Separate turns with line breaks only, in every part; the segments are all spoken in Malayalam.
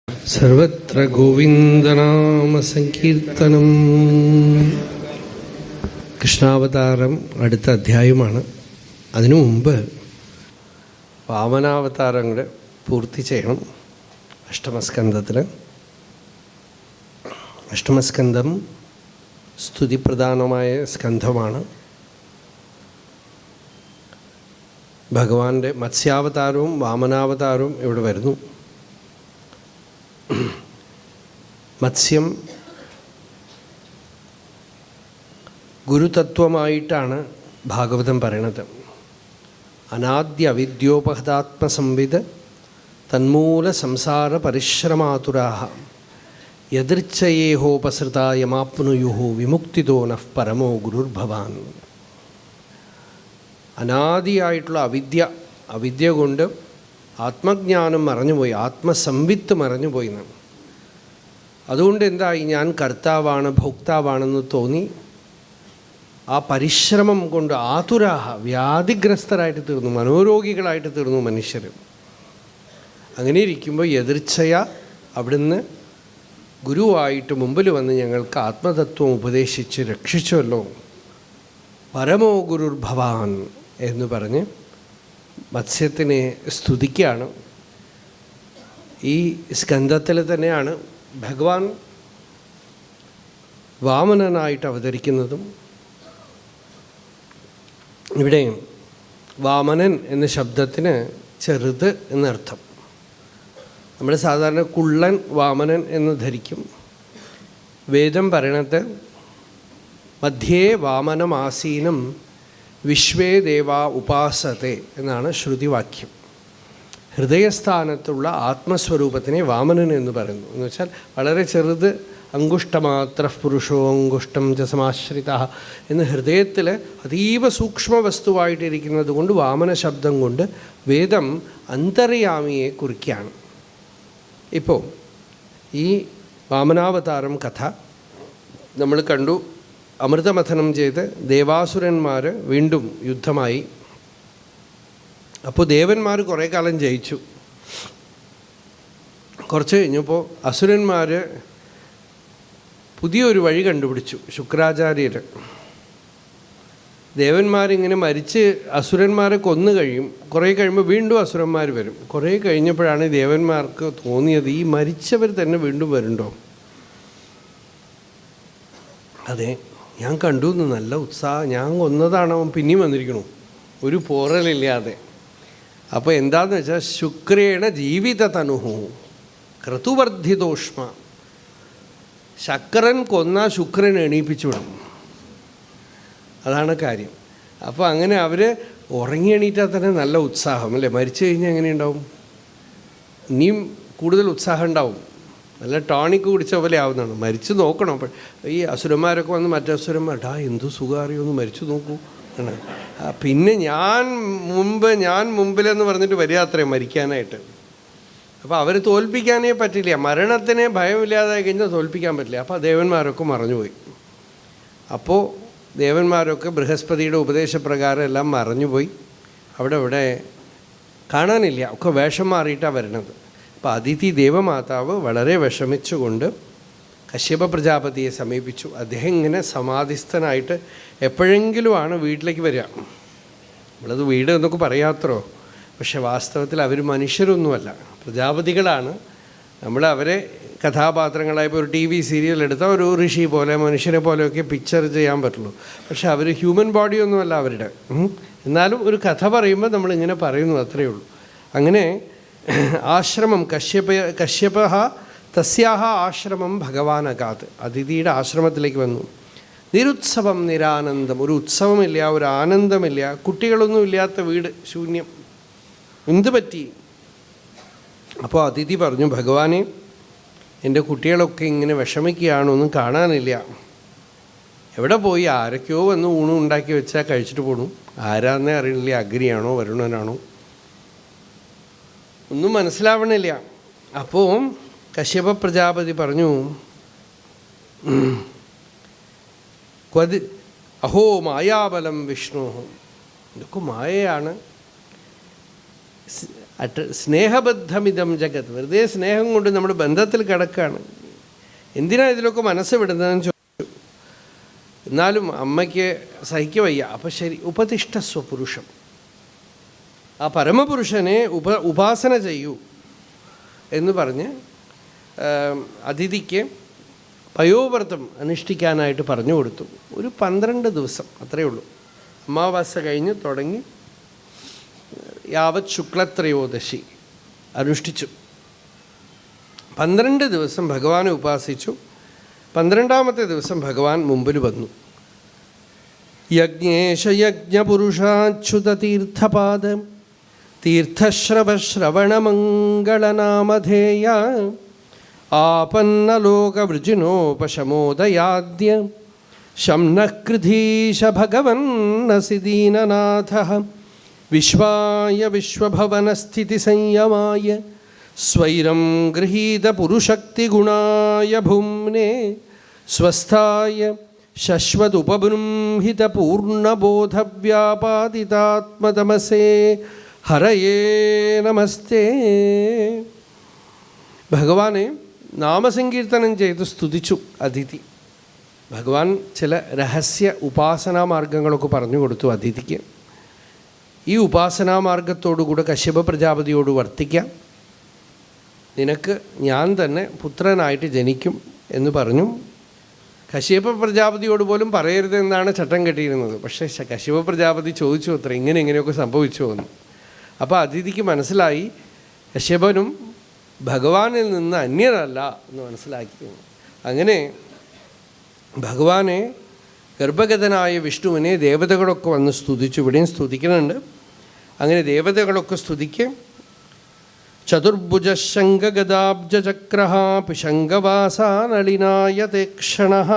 സർവത്ര ഗോവിന്ദനാമസങ്കീർത്തനം. കൃഷ്ണാവതാരം അടുത്ത അധ്യായമാണ്. അതിനു മുമ്പ് വാമനാവതാരം കൂടെ പൂർത്തി ചെയ്യണം. അഷ്ടമസ്കന്ധത്തിൽ അഷ്ടമസ്കന്ധം സ്തുതിപ്രധാനമായ സ്കന്ധമാണ്. ഭഗവാന്റെ മത്സ്യാവതാരവും വാമനാവതാരവും ഇവിടെ വരുന്നു. മത്സ്യം ഗുരുതത്വമായിട്ടാണ് ഭാഗവതം പറയണത്. അനാദ്യ അവിദ്യോപഹതാത്മസംവിത് തന്മൂല സംസാര പരിശ്രമാതുരാഹ യദൃച്ഛയേഹോപസൃതായമാപ്നുയുഹു വിമുക്തിതോ നഃ പരമോ ഗുരുർഭവാൻ. അനാദിയായിട്ടുള്ള അവിദ്യ കൊണ്ട് ആത്മജ്ഞാനം മറഞ്ഞുപോയി, ആത്മസംവിത്ത് മറഞ്ഞുപോയി എന്നാണ്. അതുകൊണ്ട് എന്തായി, ഞാൻ കർത്താവാണ് ഭോക്താവാണെന്ന് തോന്നി. ആ പരിശ്രമം കൊണ്ട് ആതുരാഹ വ്യാധിഗ്രസ്തരായിട്ട് തീർന്നു, മനോരോഗികളായിട്ട് തീർന്നു മനുഷ്യർ. അങ്ങനെ ഇരിക്കുമ്പോൾ എതിർച്ചയ അവിടുന്ന് ഗുരുവായിട്ട് മുമ്പിൽ വന്ന് ഞങ്ങൾക്ക് ആത്മതത്വം ഉപദേശിച്ച് രക്ഷിച്ചുവല്ലോ. പരമോ ഗുരുർഭവാൻ എന്ന് പറഞ്ഞ് മത്സ്യത്തിനെ സ്തുതിക്കുകയാണ്. ഈ സ്കന്ധത്തിൽ തന്നെയാണ് ഭഗവാൻ വാമനനായിട്ട് അവതരിക്കുന്നതും. ഇവിടെ വാമനൻ എന്ന ശബ്ദത്തിന് ചെറുത് എന്നർത്ഥം. നമ്മൾ സാധാരണ കുള്ളൻ വാമനൻ എന്ന് ധരിക്കും. വേദം പറയണത് മധ്യേ വാമനമാസീനം വിശ്വേ ദേവാ ഉപാസത്തെ എന്നാണ് ശ്രുതിവാക്യം. ഹൃദയസ്ഥാനത്തുള്ള ആത്മസ്വരൂപത്തിനെ വാമനൻ എന്ന് പറയുന്നു. എന്ന് വെച്ചാൽ വളരെ ചെറുത്, അങ്കുഷ്ടമാത്ര പുരുഷോ അങ്കുഷ്ടം ച സമാശ്രിത എന്ന് ഹൃദയത്തിൽ അതീവ സൂക്ഷ്മ വസ്തുവായിട്ടിരിക്കുന്നത് കൊണ്ട് വാമന ശബ്ദം കൊണ്ട് വേദം അന്തര്യാമിയെ കുറിക്കുകയാണ്. ഇപ്പോൾ ഈ വാമനാവതാരം കഥ നമ്മൾ കണ്ടു. അമൃതമഥനം ചെയ്ത് ദേവാസുരന്മാർ വീണ്ടും യുദ്ധമായി. അപ്പോൾ ദേവന്മാർ കുറേ കാലം ജയിച്ചു. കുറച്ച് കഴിഞ്ഞപ്പോൾ അസുരന്മാർ പുതിയൊരു വഴി കണ്ടുപിടിച്ചു. ശുക്രാചാര്യർ ദേവന്മാരിങ്ങനെ മരിച്ച് അസുരന്മാരെ കൊന്നു കഴിയും. കുറേ കഴിയുമ്പോൾ വീണ്ടും അസുരന്മാർ വരും. കുറേ കഴിഞ്ഞപ്പോഴാണ് ദേവന്മാർക്ക് തോന്നിയത്, ഈ മരിച്ചവർ തന്നെ വീണ്ടും വരുന്നുണ്ടോ? അതെ, ഞാൻ കണ്ടു എന്ന് നല്ല ഉത്സാഹം, ഞാൻ കൊന്നതാണ്, അവൻ പിന്നെയും വന്നിരിക്കണു, ഒരു പോറലില്ലാതെ. അപ്പോൾ എന്താണെന്ന് വെച്ചാൽ ശുക്രേണ ജീവിത തനുഹു ക്രതുവർദ്ധിതോഷ്മ. ശക്രൻ കൊന്നാൽ ശുക്രൻ എണീപ്പിച്ചു വിടും, അതാണ് കാര്യം. അപ്പോൾ അങ്ങനെ അവർ ഉറങ്ങി എണീറ്റാൽ തന്നെ നല്ല ഉത്സാഹം അല്ലേ. മരിച്ചു കഴിഞ്ഞാൽ എങ്ങനെയുണ്ടാവും? ഇനിയും കൂടുതൽ ഉത്സാഹം ഉണ്ടാവും. നല്ല ടോണിക്ക് കുടിച്ച പോലെ ആവുന്നതാണ്. മരിച്ചു നോക്കണം. അപ്പോൾ ഈ അസുരന്മാരൊക്കെ വന്ന് മറ്റേ അസുരന്മാർ എന്തു സുഖാറിയൊന്ന് മരിച്ചു നോക്കൂ ആണ്. പിന്നെ ഞാൻ മുമ്പിലെന്ന് പറഞ്ഞിട്ട് വരിക അത്രയും മരിക്കാനായിട്ട്. അപ്പോൾ അവർ തോൽപ്പിക്കാനേ പറ്റില്ല. മരണത്തിനെ ഭയമില്ലാതായി കഴിഞ്ഞാൽ തോൽപ്പിക്കാൻ പറ്റില്ല. അപ്പോൾ ദേവന്മാരൊക്കെ മറഞ്ഞുപോയി. അപ്പോൾ ദേവന്മാരൊക്കെ ബൃഹസ്പതിയുടെ ഉപദേശപ്രകാരം എല്ലാം മറഞ്ഞുപോയി. അവിടെ കാണാനില്ല, ഒക്കെ വേഷം മാറിയിട്ടാണ് വരണത്. അപ്പോൾ അതിഥി ദേവമാതാവ് വളരെ വിഷമിച്ചുകൊണ്ട് കശ്യപ പ്രജാപതിയെ സമീപിച്ചു. അദ്ദേഹം ഇങ്ങനെ സമാധിസ്ഥനായിട്ട് എപ്പോഴെങ്കിലുമാണ് വീട്ടിലേക്ക് വരിക. നമ്മളത് വീട് എന്നൊക്കെ പറയാത്രോ, പക്ഷെ വാസ്തവത്തിൽ അവർ മനുഷ്യരൊന്നുമല്ല, പ്രജാപതികളാണ്. നമ്മൾ അവരെ കഥാപാത്രങ്ങളായപ്പോൾ ഒരു TV സീരിയൽ എടുത്താൽ ഒരു ഋഷി പോലെ മനുഷ്യരെ പോലെയൊക്കെ പിക്ചർ ചെയ്യാൻ പറ്റുള്ളൂ. പക്ഷെ അവർ ഹ്യൂമൻ ബോഡിയൊന്നുമല്ല അവരുടെ. എന്നാലും ഒരു കഥ പറയുമ്പോൾ നമ്മളിങ്ങനെ പറയുന്നു, അത്രയേ ഉള്ളൂ. അങ്ങനെ ആശ്രമം കശ്യപ തസ്യാഹ ആശ്രമം ഭഗവാൻ അകാത്, അതിഥിയുടെ ആശ്രമത്തിലേക്ക് വന്നു. നിരുത്സവം നിരാനന്ദം, ഒരു ഉത്സവമില്ല, ഒരു ആനന്ദമില്ല, കുട്ടികളൊന്നും ഇല്ലാത്ത വീട്, ശൂന്യം. എന്ത് പറ്റി? അപ്പോൾ അതിഥി പറഞ്ഞു, ഭഗവാനെ, എൻ്റെ കുട്ടികളൊക്കെ ഇങ്ങനെ വിഷമിക്കുകയാണ്, ഒന്നും കാണാനില്ല. എവിടെ പോയി? ആരൊക്കെയോ വന്ന് ഊണും ഉണ്ടാക്കി വെച്ചാൽ കഴിച്ചിട്ട് പോണു. ആരാന്നേ അറിയില്ല, അഗ്നിയാണോ വരുണനാണോ ഒന്നും മനസ്സിലാവണില്ല. അപ്പോൾ കശ്യപ പ്രജാപതി പറഞ്ഞു, അഹോ മായാബലം വിഷ്ണു, ഇതൊക്കെ മായയാണ്. സ്നേഹബദ്ധമിതം ജഗത്. വെറുതെ സ്നേഹം കൊണ്ട് നമ്മൾ ബന്ധത്തിൽ കിടക്കുകയാണ്. എന്തിനാണ് ഇതിലൊക്കെ മനസ്സ് വിടുന്നതെന്ന് ചോദിച്ചു. എന്നാലും അമ്മയ്ക്ക് സഹിക്കവയ്യ. അപ്പം ശരി, ഉപതിഷ്ഠസ്വ പുരുഷം, ആ പരമപുരുഷനെ ഉപാസന ചെയ്യൂ എന്ന് പറഞ്ഞ് അതിഥിക്ക് പയോവ്രതം അനുഷ്ഠിക്കാനായിട്ട് പറഞ്ഞു കൊടുത്തു. ഒരു 12 ദിവസം അത്രയേ ഉള്ളൂ. അമാവാസ കഴിഞ്ഞ് തുടങ്ങി യാവത് ശുക്ലത്രയോദശി അനുഷ്ഠിച്ചു. 12 ദിവസം ഭഗവാനെ ഉപാസിച്ചു. 12ാമത്തെ ദിവസം ഭഗവാൻ മുമ്പിൽ വന്നു. യജ്ഞേശയജ്ഞപുരുഷാച്യുത തീർത്ഥപാദ തീർത്ഥശ്രവശ്രവണമംഗളനാമധേയ ആപന്നലോകവൃജിനോപശമോദയാദ്യ ശംനഃകൃധീശ ഭഗവന്നസി ദീനനാഥഃ വിശ്വായ വിശ്വഭവനസ്ഥിതിസംയമായ സ്വൈരം ഗൃഹീതപുരുഷക്തിഗുണായ ഭുംനെ സ്വസ്ഥായ ശശ്വതുപബൃംഹിതപൂർണബോധവ്യാപാദിതാത്മതമസേ ഹരയേ നമസ്തേ. ഭഗവാനെ നാമസങ്കീർത്തനം ചെയ്ത് സ്തുതിച്ചു അതിഥി. ഭഗവാൻ ചില രഹസ്യ ഉപാസനാ മാർഗങ്ങളൊക്കെ പറഞ്ഞു കൊടുത്തു അതിഥിക്ക്. ഈ ഉപാസനാ മാർഗത്തോടുകൂടെ കശ്യപ പ്രജാപതിയോട് വർത്തിക്കാം, നിനക്ക് ഞാൻ തന്നെ പുത്രനായിട്ട് ജനിക്കും എന്ന് പറഞ്ഞു. കശ്യപ പ്രജാപതിയോട് പോലും പറയരുതെന്നാണ് ചട്ടം കെട്ടിയിരുന്നത്. പക്ഷേ കശ്യപ പ്രജാപതി ചോദിച്ചു അത്ര ഇങ്ങനെയൊക്കെ സംഭവിച്ചു എന്ന്. അപ്പോൾ അതിഥിക്ക് മനസ്സിലായി കശ്യപനും ഭഗവാനിൽ നിന്ന് അന്യരല്ല എന്ന് മനസ്സിലാക്കി. അങ്ങനെ ഭഗവാനെ ഗർഭഗതനായ വിഷ്ണുവിനെ ദേവതകളൊക്കെ വന്ന് സ്തുതിച്ചു. ഇവിടെയും സ്തുതിക്കുന്നുണ്ട്. അങ്ങനെ ദേവതകളൊക്കെ സ്തുതിക്കും. ചതുർഭുജശങ്കഗദാബ്ജചക്രഃ പിശങ്കവാസാനളിനായതേക്ഷണഃ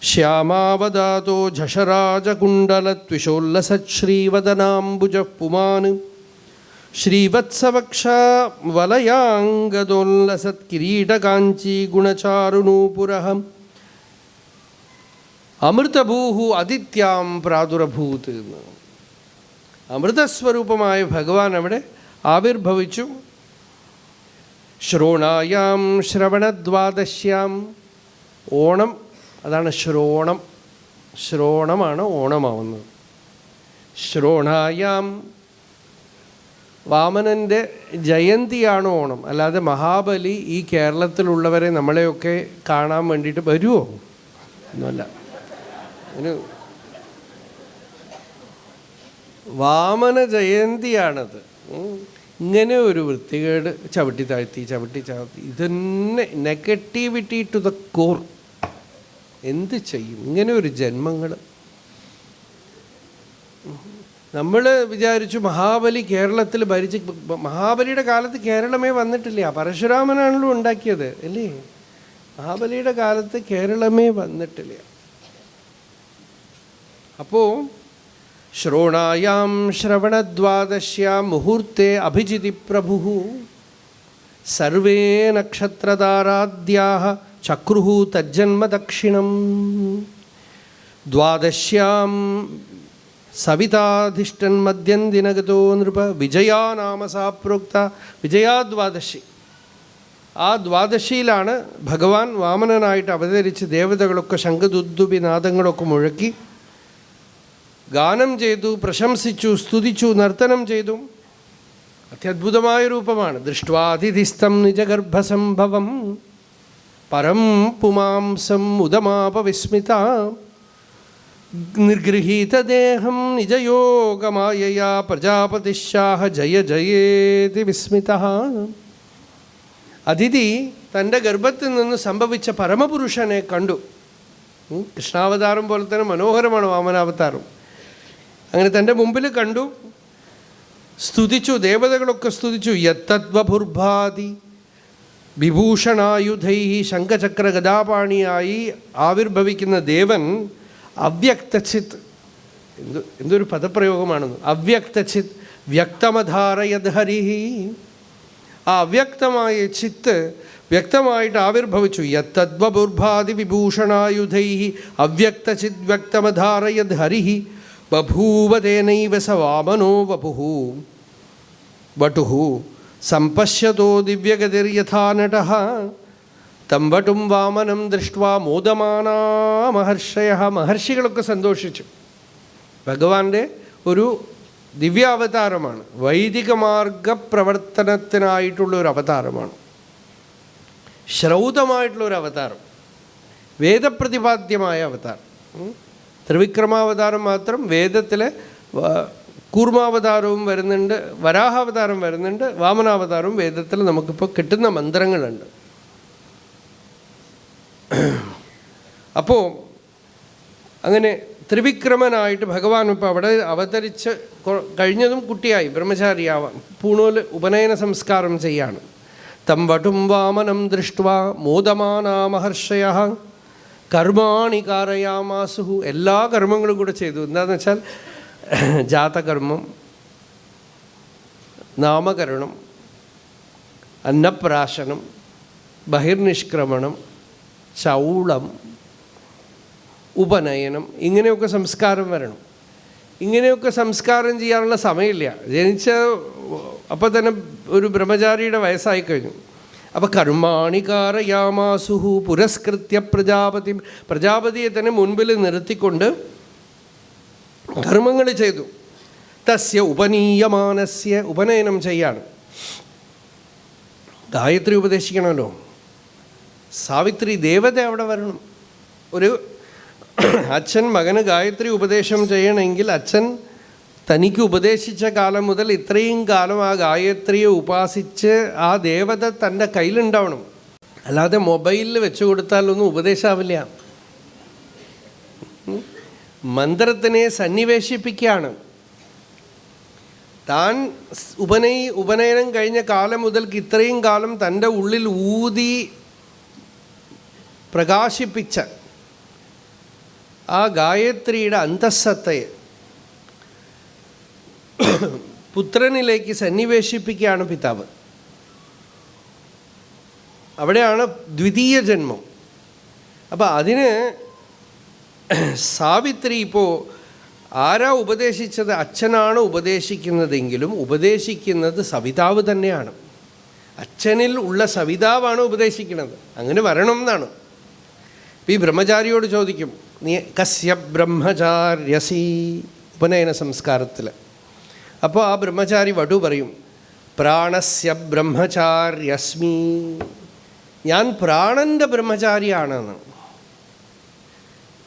ശ്യാമാവദാതോ ഝഷരാജകുണ്ടലത്വിഷോല്ലസശ്രീവദനാംബുജഃ പുമാൻ ശ്രീവത്സവക്ഷാ വലയാംഗദോല്ലസത്കിരീടകാഞ്ചീഗുണചാരുണൂപുരഃ അമൃതഭൂഹു അതിഥ്യാം പ്രാദുരഭൂത്. അമൃതസ്വരൂപമായ ഭഗവാൻ അവിടെ ആവിർഭവിച്ചു. ശ്രോണായാം ശ്രവണദ്വാദശ്യാം, ഓണം അതാണ് ശ്രോണം, ശ്രോണമാണ് ഓണമാവുന്നത്. ശ്രോണായാം വാമനൻ്റെ ജയന്തിയാണ് ഓണം. അല്ലാതെ മഹാബലി ഈ കേരളത്തിലുള്ളവരെ നമ്മളെയൊക്കെ കാണാൻ വേണ്ടിയിട്ട് വരുമോ? ഒന്നുമല്ല. അതിന് വാമന ജയന്തിയാണത്. ഇങ്ങനെ ഒരു വൃത്തികേട് ചവിട്ടി താഴ്ത്തി ഇതന്നെ നെഗറ്റിവിറ്റി ടു ദ കോർ. എന്ത് ചെയ്യും ഇങ്ങനെ ഒരു ജന്മങ്ങൾ? നമ്മൾ വിചാരിച്ചു മഹാബലി കേരളത്തിൽ ഭരിച്ച്, മഹാബലിയുടെ കാലത്ത് കേരളമേ വന്നിട്ടില്ല. പരശുരാമനാണല്ലോ ഉണ്ടാക്കിയത് അല്ലേ? മഹാബലിയുടെ കാലത്ത് കേരളമേ വന്നിട്ടില്ല. അപ്പോൾ ശ്രോണായാം ശ്രവണദ്വാദശ്യാം മുഹൂർത്തെ അഭിജിതി പ്രഭു സർവേ നക്ഷത്രതാരാദ്യാഃ ചക്രുഃ തജ്ജന്മ ദക്ഷിണം ദ്വാദശ്യാം സവിതാധിഷ്ഠൻ മദ്യം ദിനഗതോ നൃപ വിജയാ നാമ സാ പ്രോക്ത. വിജയാദ്വാദശി, ആ ദ്വാദശിയിലാണ് ഭഗവാൻ വാമനനായിട്ട് അവതരിച്ച് ദേവതകളൊക്കെ ശംഖദുദ്ദുഭി നാദങ്ങളൊക്കെ മുഴക്കി ഗാനം ചെയ്തു, പ്രശംസിച്ചു, സ്തുതിച്ചു, നർത്തനം ചെയ്തു. അത്യദ്ഭുതമായ രൂപമാണ്. ദൃഷ്ട്വാതിഥിസ്ഥം നിജഗർഭസംഭവം പരം പുമാംസം ഉദമാപവിസ്മിത നിർഗൃഹീതദേഹം നിജയോഗമായയാ പ്രജാപതിശാഹ ജയ ജയേതി വിസ്മിത. അതിഥി തൻ്റെ ഗർഭത്തിൽ നിന്ന് സംഭവിച്ച പരമപുരുഷനെ കണ്ടു. കൃഷ്ണാവതാരം പോലെ തന്നെ മനോഹരമാണ് വാമനാവതാരം. അങ്ങനെ തൻ്റെ മുമ്പിൽ കണ്ടു, സ്തുതിച്ചു. ദേവതകളൊക്കെ സ്തുതിച്ചു. യത്തദ്വഭുർഭാതി വിഭൂഷണായുധൈ, ശംഖചക്ര ഗദാപാണിയായി ആവിർഭവിക്കുന്ന ദേവൻ അവ്യക്തചിത്. എന്തൊരു പദപ്രയോഗമാണെന്ന്. അവ്യക്തചിത് വ്യക്തമധാരയത് ഹരിഹി. ആ അവ്യക്തമായ ചിത്ത് വ്യക്തമായിട്ട് ആവിർഭവിച്ചു. യത്തദ്വഭുർഭാതി വിഭൂഷണായുധൈ അവ്യക്തചിത് വ്യക്തമധാരയത് ഹരിഹി ബഭൂവ തേനൈവ സ വാമനോ വപുഃ. വടുഹു സമ്പശ്യതോ ദിവ്യഗതിർയഥാ നടഃ തം വടും വാമനം ദൃഷ്ട്വാ മോദമാനാ മഹർഷയ. മഹർഷികളൊക്കെ സന്തോഷിച്ചു. ഭഗവാന്റെ ഒരു ദിവ്യാവതാരമാണ്, വൈദിക മാർഗ പ്രവർത്തനത്തിനായിട്ടുള്ളൊരു അവതാരമാണ്, ശ്രൗതമായിട്ടുള്ളൊരു അവതാരം, വേദപ്രതിപാദ്യമായ അവതാരം. ത്രിവിക്രമാവതാരം മാത്രം വേദത്തിലെ കൂർമാവതാരവും വരുന്നുണ്ട്, വരാഹാവതാരം വരുന്നുണ്ട്, വാമനാവതാരവും വേദത്തിൽ നമുക്കിപ്പോൾ കിട്ടുന്ന മന്ത്രങ്ങളുണ്ട്. അപ്പോൾ അങ്ങനെ ത്രിവിക്രമനായിട്ട് ഭഗവാൻ ഇപ്പോൾ അവിടെ അവതരിച്ച് കഴിഞ്ഞതും കുട്ടിയായി ബ്രഹ്മചാരിയാവാൻ പൂണൂല് ഉപനയന സംസ്കാരം ചെയ്യാണ്. തം വടും വാമനം ദൃഷ്ട്വാ മോദമാനാ മഹർഷയഃ കർമാണി കാരയാമാസു. എല്ലാ കർമ്മങ്ങളും കൂടെ ചെയ്തു. എന്താണെന്ന് വെച്ചാൽ ജാതകർമ്മം, നാമകരണം, അന്നപ്രാശനം, ബഹിർനിഷ്ക്രമണം, ചൗളം, ഉപനയനം, ഇങ്ങനെയൊക്കെ സംസ്കാരം വരണം. ഇങ്ങനെയൊക്കെ സംസ്കാരം ചെയ്യാനുള്ള സമയമില്ല. ജനിച്ച അപ്പോൾ തന്നെ ഒരു ബ്രഹ്മചാരിയുടെ വയസ്സായി കഴിഞ്ഞു. അപ്പോൾ കർമാണി കാരയാമാസുഹു പുരസ്കൃത്യ പ്രജാപതി, പ്രജാപതിയെ തന്നെ മുൻപിൽ നിർത്തിക്കൊണ്ട് കർമ്മങ്ങൾ ചെയ്തു. തസ്യ ഉപനീയമാനസ്യ, ഉപനയനം ചെയ്യാണ്. ഗായത്രി ഉപദേശിക്കണമല്ലോ. സാവിത്രി ദേവത അവിടെ വരണം. ഒരു അച്ഛൻ മകന് ഗായത്രി ഉപദേശം ചെയ്യണമെങ്കിൽ അച്ഛൻ തനിക്ക് ഉപദേശിച്ച കാലം മുതൽ ഇത്രയും കാലം ആ ഗായത്രിയെ ഉപാസിച്ച് ആ ദേവത തൻ്റെ കയ്യിലുണ്ടാവണം. അല്ലാതെ മൊബൈലിൽ വെച്ചു കൊടുത്താലൊന്നും ഉപദേശമാവില്ല. മന്ത്രത്തിനെ സന്നിവേശിപ്പിക്കുകയാണ്. താൻ ഉപനയനം കഴിഞ്ഞ കാലം മുതൽക്ക് ഇത്രയും കാലം തൻ്റെ ഉള്ളിൽ ഊതി പ്രകാശിപ്പിച്ച ആ ഗായത്രിയുടെ അന്തസ്സത്തയെ പുത്രനിലേക്ക് സന്നിവേശിപ്പിക്കുകയാണ് പിതാവ്. അവിടെയാണ് ദ്വിതീയ ജന്മം. അപ്പം അതിന് സാവിത്രി ഇപ്പോൾ ആരാ ഉപദേശിച്ചത്? അച്ഛനാണ് ഉപദേശിക്കുന്നതെങ്കിലും ഉപദേശിക്കുന്നത് സവിതാവ് തന്നെയാണ്. അച്ഛനിൽ ഉള്ള സവിതാവാണ് ഉപദേശിക്കുന്നത്. അങ്ങനെ വരണം എന്നാണ്. ഈ ബ്രഹ്മചാരിയോട് ചോദിക്കും, നീ കസ്യ ബ്രഹ്മചാര്യസി ഉപനയന സംസ്കാരത്തിൽ. അപ്പോൾ ആ ബ്രഹ്മചാരി വടു പറയും, പ്രാണസ്യ ബ്രഹ്മചാര്യസ്മി, ഞാൻ പ്രാണൻ്റെ ബ്രഹ്മചാരിയാണെന്ന്.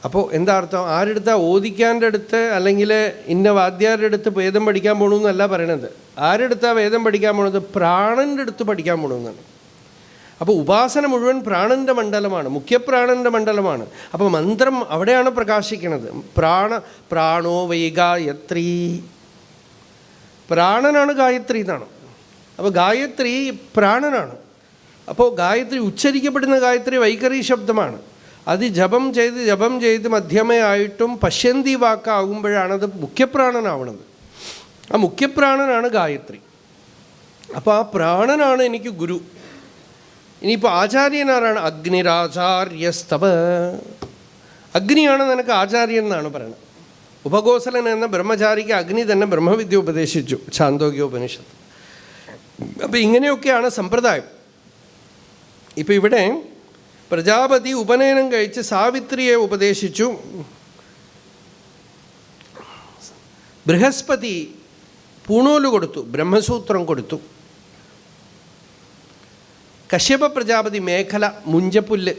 അപ്പോൾ എന്താ അർത്ഥം? ആരെടുത്താ? ഓദിക്കാൻ്റെ അടുത്ത് അല്ലെങ്കിൽ ഇന്ന വാദ്യാരുടെ അടുത്ത് വേദം പഠിക്കാൻ പോകണമെന്നല്ല പറയണത്. ആരെടുത്താ വേദം പഠിക്കാൻ പോണത്? പ്രാണൻ്റെ അടുത്ത് പഠിക്കാൻ പോകണമെന്നാണ്. അപ്പോൾ ഉപാസന മുഴുവൻ പ്രാണൻ്റെ മണ്ഡലമാണ്, മുഖ്യപ്രാണൻ്റെ മണ്ഡലമാണ്. അപ്പോൾ മന്ത്രം അവിടെയാണ് പ്രകാശിക്കുന്നത്. പ്രാണോ വൈ ഗായത്രി, പ്രാണനാണ് ഗായത്രി എന്നാണ്. അപ്പോൾ ഗായത്രി പ്രാണനാണ്. അപ്പോൾ ഗായത്രി ഉച്ചരിക്കപ്പെടുന്ന ഗായത്രി വൈഖരി ശബ്ദമാണ്. അത് ജപം ചെയ്ത് മധ്യമയായിട്ടും പശ്യന്തി വാക്കാകുമ്പോഴാണത് മുഖ്യപ്രാണനാവണത്. ആ മുഖ്യപ്രാണനാണ് ഗായത്രി. അപ്പോൾ ആ പ്രാണനാണ് എനിക്ക് ഗുരു. ഇനിയിപ്പോൾ ആചാര്യനാരാണ്? അഗ്നിരാചാര്യസ്തവ, അഗ്നിയാണ് നിനക്ക് ആചാര്യൻ എന്നാണ് പറയുന്നത്. ഉപഗോസലൻ എന്ന ബ്രഹ്മചാരിക്ക് അഗ്നി തന്നെ ബ്രഹ്മവിദ്യ ഉപദേശിച്ചു, ഛാന്തോഗ്യോപനിഷത്ത്. അപ്പോൾ ഇങ്ങനെയൊക്കെയാണ് സമ്പ്രദായം. ഇപ്പോൾ ഇവിടെ പ്രജാപതി ഉപനയനം കഴിച്ച് സാവിത്രിയെ ഉപദേശിച്ചു. ബൃഹസ്പതി പൂണൂല് കൊടുത്തു, ബ്രഹ്മസൂത്രം കൊടുത്തു. കശ്യപ പ്രജാപതി മേഖല, മുഞ്ചപ്പുല്ല്.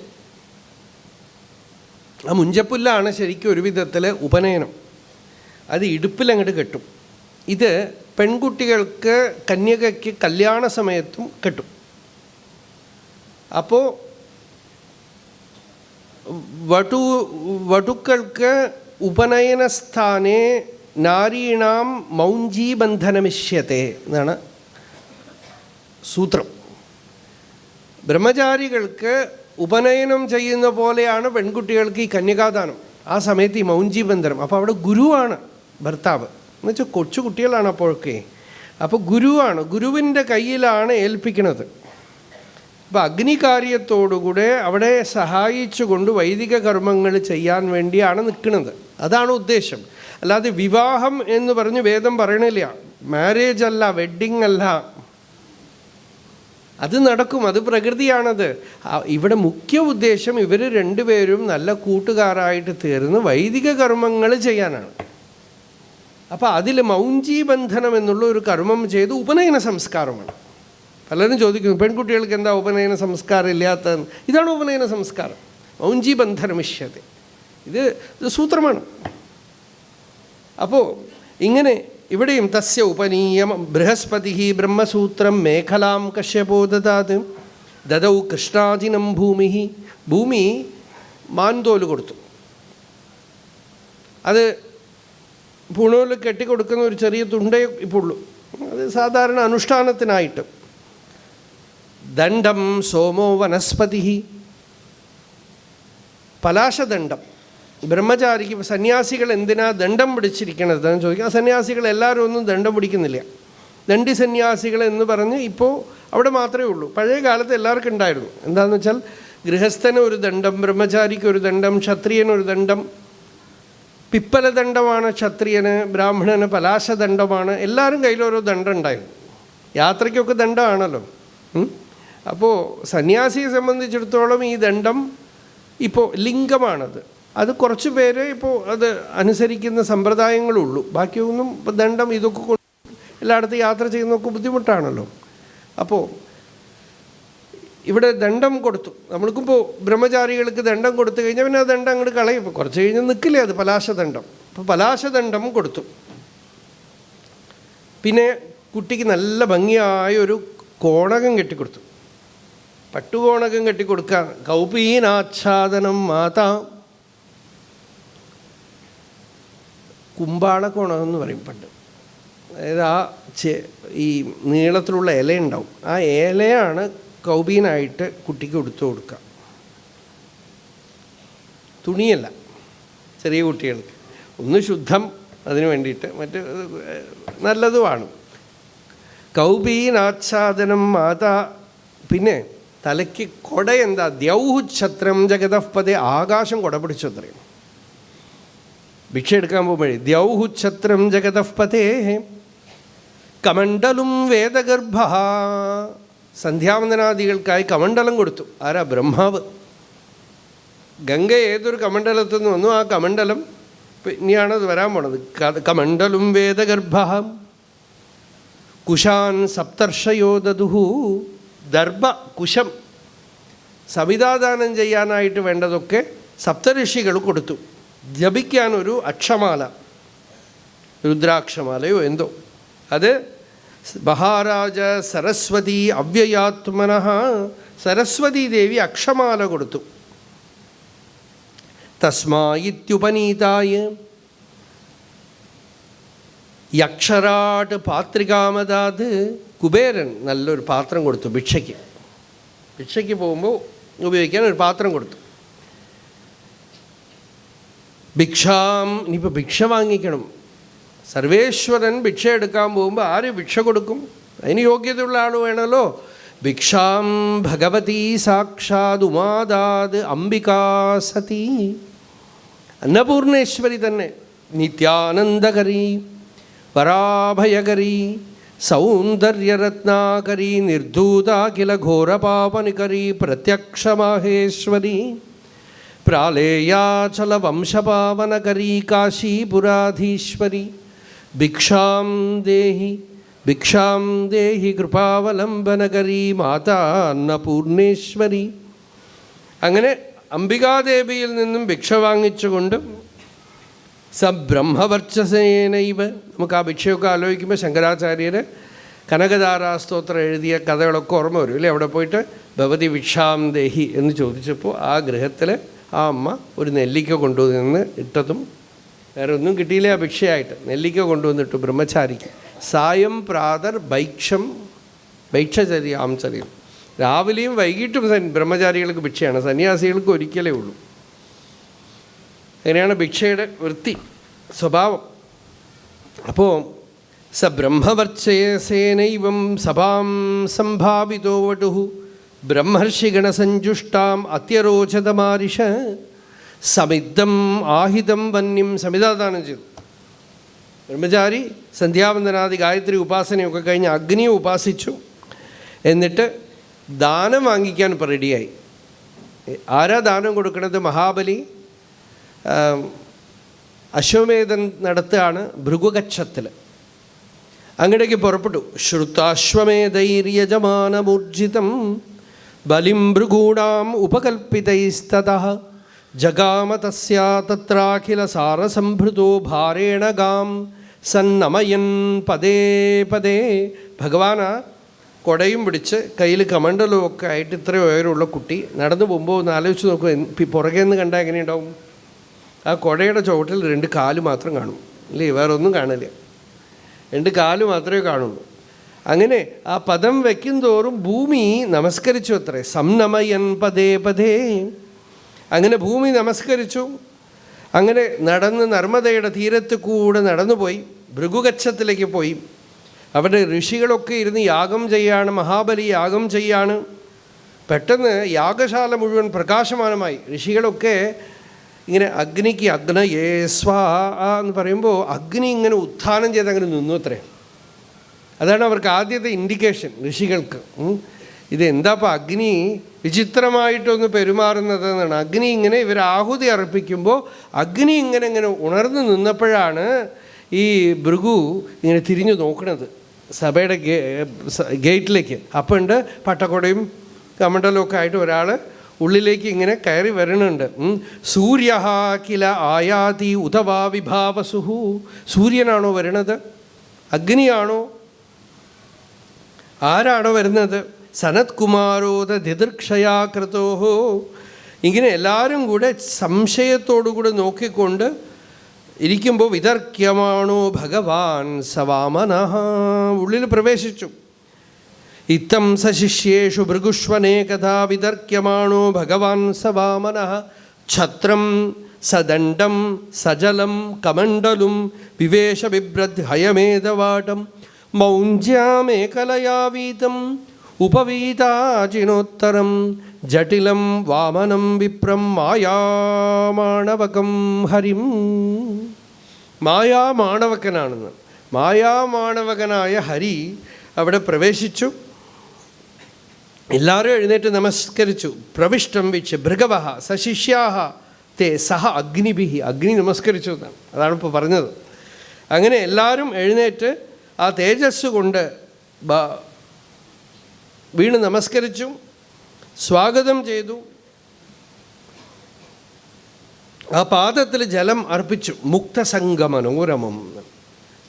ആ മുഞ്ചപ്പുല്ലാണ് ശരിക്കും ഒരു വിധത്തിൽ ഉപനയനം. അത് ഇടുപ്പിലങ്ങോട്ട് കെട്ടും. ഇത് പെൺകുട്ടികൾക്ക് കന്യകയ്ക്ക് കല്യാണ സമയത്തും കെട്ടും. അപ്പോൾ വടുക്കൾക്ക് ഉപനയനസ്ഥാനെ നാരീണാം മൗഞ്ചീബന്ധനമിഷ്യത്തെ എന്നാണ് സൂത്രം. ബ്രഹ്മചാരികൾക്ക് ഉപനയനം ചെയ്യുന്ന പോലെയാണ് പെൺകുട്ടികൾക്ക് ഈ കന്യകാദാനം. ആ സമയത്ത് ഈ മൗഞ്ചീബന്ധനം. അപ്പോൾ അവിടെ ഗുരുവാണ് ഭർത്താവ്, എന്നുവെച്ചാൽ കൊച്ചു കുട്ടികളാണ് അപ്പോഴൊക്കെ. അപ്പോൾ ഗുരുവാണ്, ഗുരുവിൻ്റെ കയ്യിലാണ് ഏൽപ്പിക്കുന്നത്. അപ്പോൾ അഗ്നികാര്യത്തോടുകൂടെ അവിടെ സഹായിച്ചുകൊണ്ട് വൈദിക കർമ്മങ്ങൾ ചെയ്യാൻ വേണ്ടിയാണ് നിൽക്കുന്നത്. അതാണ് ഉദ്ദേശം. അല്ലാതെ വിവാഹം എന്ന് പറഞ്ഞ് വേദം പറയണില്ല. മാരേജ് അല്ല, വെഡ്ഡിങ് അല്ല. അത് നടക്കും, അത് പ്രകൃതിയാണത്. ഇവിടെ മുഖ്യ ഉദ്ദേശം ഇവർ രണ്ടുപേരും നല്ല കൂട്ടുകാരായിട്ട് തീർന്ന് വൈദിക കർമ്മങ്ങൾ ചെയ്യാനാണ്. അപ്പോൾ അതിൽ മൗഞ്ചീബന്ധനം എന്നുള്ള ഒരു കർമ്മം ചെയ്ത് ഉപനയന സംസ്കാരമാണ്. പലരും ചോദിക്കുന്നു പെൺകുട്ടികൾക്ക് എന്താ ഉപനയന സംസ്കാരം ഇല്ലാത്തതെന്ന്. ഇതാണ് ഉപനയന സംസ്കാരം. മൗഞ്ചീബന്ധനമിഷ്യത്തെ, ഇത് സൂത്രമാണ്. അപ്പോൾ ഇങ്ങനെ ഇവിടെയും തസ്യ ഉപനീയം ബൃഹസ്പതി ബ്രഹ്മസൂത്രം മേഖലാം കശ്യപോ ദദാത് ദദൗ കൃഷ്ണാജിനം ഭൂമി മാൻതോല് കൊടുത്തു. അത് പൂണൂല് കെട്ടിക്കൊടുക്കുന്ന ഒരു ചെറിയ തുണ്ടേ ഇപ്പോൾ ഉള്ളൂ. അത് സാധാരണ അനുഷ്ഠാനത്തിനായിട്ട്. ദണ്ഡം സോമോ വനസ്പതി, പലാശദണ്ഡം. ബ്രഹ്മചാരിക്ക് സന്യാസികൾ എന്തിനാ ദണ്ഡം പിടിച്ചിരിക്കണത് എന്ന് ചോദിക്കാം. സന്യാസികൾ എല്ലാവരും ഒന്നും ദണ്ഡം പിടിക്കുന്നില്ല. ദണ്ഡി സന്യാസികൾ എന്ന് പറഞ്ഞ് ഇപ്പോൾ അവിടെ മാത്രമേ ഉള്ളൂ. പഴയ കാലത്ത് എല്ലാവർക്കും ഉണ്ടായിരുന്നു. എന്താണെന്ന് വെച്ചാൽ ഗൃഹസ്ഥന് ഒരു ദണ്ഡം, ബ്രഹ്മചാരിക്ക് ഒരു ദണ്ഡം, ക്ഷത്രിയനൊരു ദണ്ഡം. പിപ്പലദണ്ഡമാണ് ക്ഷത്രിയന്, ബ്രാഹ്മണന് പലാശദണ്ഡമാണ്. എല്ലാവരും കയ്യിലോരോ ദണ്ഡം ഉണ്ടായിരുന്നു. യാത്രയ്ക്കൊക്കെ ദണ്ഡമാണല്ലോ. അപ്പോൾ സന്യാസിയെ സംബന്ധിച്ചിടത്തോളം ഈ ദണ്ഡം ഇപ്പോൾ ലിംഗമാണത്. അത് കുറച്ച് പേര് ഇപ്പോൾ അത് അനുസരിക്കുന്ന സമ്പ്രദായങ്ങളുള്ളൂ. ബാക്കിയൊന്നും ദണ്ഡം ഇതൊക്കെ കൊണ്ട് എല്ലായിടത്തും യാത്ര ചെയ്യുന്നതൊക്കെ ബുദ്ധിമുട്ടാണല്ലോ. അപ്പോൾ ഇവിടെ ദണ്ഡം കൊടുത്തു. നമ്മൾക്കിപ്പോൾ ബ്രഹ്മചാരികൾക്ക് ദണ്ഡം കൊടുത്തു കഴിഞ്ഞാൽ പിന്നെ ആ ദണ്ഡം അങ്ങോട്ട് കളയും. ഇപ്പോൾ കുറച്ച് കഴിഞ്ഞ് നിൽക്കില്ലേ അത് പലാശദണ്ഡം. അപ്പോൾ പലാശദണ്ഡം കൊടുത്തു. പിന്നെ കുട്ടിക്ക് നല്ല ഭംഗിയായ ഒരു കോണകം കെട്ടിക്കൊടുത്തു. പട്ടുകോണകം കെട്ടിക്കൊടുക്കുക. കൗപീനാച്ഛാദനം മാതാ, കുമ്പാളക്കോണം എന്ന് പറയും പണ്ട്. അതായത് ആ ഈ നീളത്തിലുള്ള ഇലയുണ്ടാവും, ആ ഇലയാണ് കൗബീനായിട്ട് കുട്ടിക്ക് എടുത്തു കൊടുക്കുക. തുണിയല്ല. ചെറിയ കുട്ടികൾക്ക് ഒന്ന് ശുദ്ധം, അതിന് വേണ്ടിയിട്ട് മറ്റ് നല്ലതുമാണ്. കൗബീനാച്ഛാദനം മാതാ. പിന്നെ തലയ്ക്ക് കൊട എന്താ? ദ്യൗഹു ഛത്രം ജഗതഃപദേ, ആകാശം കൊട പിടിച്ചു അത്രയും. ഭിക്ഷ എടുക്കാൻ പോകുമ്പോഴേ ദ്യൗഹു ഛത്രം ജഗതഃപദേ കമണ്ഡലും വേദഗർഭ. സന്ധ്യാവന്ദനാദികൾക്കായി കമണ്ഡലം കൊടുത്തു. ആരാ? ബ്രഹ്മാവ്. ഗംഗ ഏതൊരു കമണ്ഡലത്തിൽ നിന്ന് വന്നു, ആ കമണ്ഡലം ഇനിയാണത് വരാൻ പോണത്. കമണ്ഡലും വേദഗർഭ കുശാൻ സപ്തർഷയോ ദദുഹു. ദർഭ കുശം സമിതാദാനം ചെയ്യാനായിട്ട് വേണ്ടതൊക്കെ സപ്തഋഷികൾ കൊടുത്തു. ജപിക്കാനൊരു അക്ഷമാല, രുദ്രാക്ഷമാലയോ എന്തോ, അത് മഹാരാജ സരസ്വതി അവ്യയാത്മന സരസ്വതീ ദേവി അക്ഷമാല കൊടുത്തു. തസ്മായിത്യുപനീതായ യക്ഷരാട് പാത്രികാമദാത്. കുബേരൻ നല്ലൊരു പാത്രം കൊടുത്തു ഭിക്ഷയ്ക്ക് പോകുമ്പോൾ ഉപയോഗിക്കാൻ ഒരു പാത്രം കൊടുത്തു. ഭിക്ഷാം, ഇനിയിപ്പോൾ ഭിക്ഷ വാങ്ങിക്കണം. സർവേശ്വരൻ ഭിക്ഷ എടുക്കാൻ പോകുമ്പോൾ ആര് ഭിക്ഷ കൊടുക്കും? അതിന് യോഗ്യതയുള്ള ആൾ വേണമല്ലോ. ഭിക്ഷാം ഭഗവതി സാക്ഷാത് ഉമാദാത് അംബികാ സതി. അന്നപൂർണേശ്വരി തന്നെ. നിത്യാനന്ദകരി പരാഭയകരി സൗന്ദര്യരത്നാകരി നിർധൂതാഖില ഘോരപാപനികരി പ്രത്യക്ഷമാഹേശ്വരി പ്രാലേയാചല വംശപാവനകരി കാശീപുരാധീശ്വരി. ഭിക്ഷാം ദേഹി കൃപാവലംബനകരി മാതാ അന്നപൂർണേശ്വരി. അങ്ങനെ അംബികാദേവിയിൽ നിന്നും ഭിക്ഷ വാങ്ങിച്ചുകൊണ്ട് സബ്രഹ്മവർച്ചസേനൈവ. നമുക്ക് ആ ഭിക്ഷയൊക്കെ ആലോചിക്കുമ്പോൾ ശങ്കരാചാര്യർ കനകധാരാസ്തോത്രം എഴുതിയ കഥകളൊക്കെ ഓർമ്മ വരും അല്ലേ? അവിടെ പോയിട്ട് ഭവതി ഭിക്ഷാം ദേഹി എന്ന് ചോദിച്ചപ്പോൾ ആ ഗൃഹത്തിൽ ആ അമ്മ ഒരു നെല്ലിക്ക കൊണ്ടുവന്ന് ഇട്ടതും വേറെ ഒന്നും കിട്ടിയില്ല. ആ ഭിക്ഷയായിട്ട് നെല്ലിക്ക കൊണ്ടുവന്നിട്ടു ബ്രഹ്മചാരിക്ക്. സായം പ്രാതർ ഭൈക്ഷചര്യാംചര്യം. രാവിലെയും വൈകിട്ടും ബ്രഹ്മചാരികൾക്ക് ഭിക്ഷയാണ്, സന്യാസികൾക്ക് ഒരിക്കലേ ഉള്ളൂ. അങ്ങനെയാണ് ഭിക്ഷയുടെ വൃത്തി, സ്വഭാവം. അപ്പോൾ സ ബ്രഹ്മവർച്ചയസേനൈവം സഭാം സംഭാവിതോ വടു ബ്രഹ്മർഷിഗണസഞ്ജുഷ്ടാം അത്യരോചതമാരിഷ സമിദ്ധം ആഹിതം വന്യം. സമിതാദാനം ചെയ്തു. ബ്രഹ്മചാരി സന്ധ്യാവന്ദനാദി ഗായത്രി ഉപാസനയൊക്കെ കഴിഞ്ഞ് അഗ്നിയെ ഉപാസിച്ചു. എന്നിട്ട് ദാനം വാങ്ങിക്കാൻ ഇപ്പോൾ റെഡിയായി. ആരാ ദാനം കൊടുക്കുന്നത്? മഹാബലി അശ്വമേധം നടത്തുകയാണ് ഭൃഗുകക്ഷത്തിൽ. അങ്ങടേക്ക് പുറപ്പെട്ടു. ശ്രുതാശ്വമേധൈര്യജമാനമൂർജിതം ബലിം ഭൃഗൂണാം ഉപകൽപ്പിതൈസ്തതഃ ജഗാമ തസ്യാ തത്രാഖില സാരസംഭൃതോ ഭാരേണ ഗാം സന്നമയൻ പദേ പദേ. ഭഗവാനാ കൊടയും പിടിച്ച് കയ്യിൽ കമണ്ടലും ഒക്കെ ആയിട്ട് ഇത്രയും ഉയരമുള്ള കുട്ടി നടന്നു പോകുമ്പോൾ ഒന്ന് ആലോചിച്ച് നോക്കുക, പുറകെ നിന്ന് കണ്ടാൽ എങ്ങനെയുണ്ടാവും? ആ കൊടയുടെ ചുവട്ടിൽ 2 കാല് മാത്രം കാണും, അല്ലേ? വേറെ ഒന്നും കാണില്ല, 2 കാല് മാത്രമേ കാണുള്ളൂ. അങ്ങനെ ആ പദം വയ്ക്കും തോറും ഭൂമി നമസ്കരിച്ചു അത്രേ. സംനമയൻ പദേ പദേ. അങ്ങനെ ഭൂമി നമസ്കരിച്ചു. അങ്ങനെ നടന്ന് നർമ്മദയുടെ തീരത്ത് കൂടെ നടന്നുപോയി ഭൃഗുകക്ഷത്തിലേക്ക് പോയി. അവിടെ ഋഷികളൊക്കെ ഇരുന്ന് യാഗം ചെയ്യാണ്. മഹാബലി യാഗം ചെയ്യാണ്. പെട്ടെന്ന് യാഗശാല മുഴുവൻ പ്രകാശമാനമായി. ഋഷികളൊക്കെ ഇങ്ങനെ അഗ്നിക്ക് അഗ്നയേ സ്വാഹ എന്ന് പറയുമ്പോൾ അഗ്നി ഇങ്ങനെ ഉത്ഥാനം ചെയ്ത് അങ്ങനെ നിന്നു അത്രേ. അതാണ് അവർക്ക് ആദ്യത്തെ ഇൻഡിക്കേഷൻ ഋഷികൾക്ക്. ഇതെന്താപ്പോൾ അഗ്നി വിചിത്രമായിട്ടൊന്ന് പെരുമാറുന്നത് എന്നാണ്. അഗ്നി ഇങ്ങനെ ഇവർ ആഹുതി അർപ്പിക്കുമ്പോൾ അഗ്നി ഇങ്ങനെ ഉണർന്നു നിന്നപ്പോഴാണ് ഈ ഭൃഗു ഇങ്ങനെ തിരിഞ്ഞു നോക്കണത് സഭയുടെ ഗേറ്റിലേക്ക്. അപ്പോൾ ഉണ്ട് പട്ടക്കൊടയും കമണ്ടലൊക്കെ ആയിട്ട് ഒരാൾ ഉള്ളിലേക്ക് ഇങ്ങനെ കയറി വരണുണ്ട്. സൂര്യ കില ആയാതി ഉതവാ വിഭാവസുഹു. സൂര്യനാണോ വരണത്? അഗ്നിയാണോ? ആരാണോ വരുന്നത്? സനത്കുമാരോദ ദിദൃക്ഷയാകൃതോഹോ. ഇങ്ങനെ എല്ലാവരും കൂടെ സംശയത്തോടുകൂടെ നോക്കിക്കൊണ്ട് ഇരിക്കുമ്പോൾ വിതർക്യമാണോ ഭഗവാൻ സവാമനഃ. ഉള്ളിൽ പ്രവേശിച്ചു. ഇത്തം സശിഷ്യേഷു ഭൃഗുഷ്വനേകഥാ വിതർക്യമാണോ ഭഗവാൻ സവാമനഃ. ഛത്രം സദണ്ഡം സജലം കമണ്ഡലും വിവേശ ബിഭ്രദ് ഹയമേധവാടം മൗഞ്ച്യാമേകലയാവീതം ഉപവീതാജിനോത്തരം ജടിലം വാമനം വിപ്രം മായാമാണവകം ഹരിം. മായാമാണവകനാണെന്ന്. മായാമാണവകനായ ഹരി അവിടെ പ്രവേശിച്ചു. എല്ലാവരും എഴുന്നേറ്റ് നമസ്കരിച്ചു. പ്രവിഷ്ടം വിച്ച് ഭൃഗവഃ സശിഷ്യാഹ തേ സഹ അഗ്നിഭിः. അഗ്നി നമസ്കരിച്ചു എന്നാണ്. അതാണ് ഇപ്പോൾ പറഞ്ഞത്. അങ്ങനെ എല്ലാവരും എഴുന്നേറ്റ് ആ തേജസ് കൊണ്ട് വീണ് നമസ്കരിച്ചു, സ്വാഗതം ചെയ്തു. ആ പാദത്തിൽ ജലം അർപ്പിച്ചു. മുക്തസംഗമനോരമം.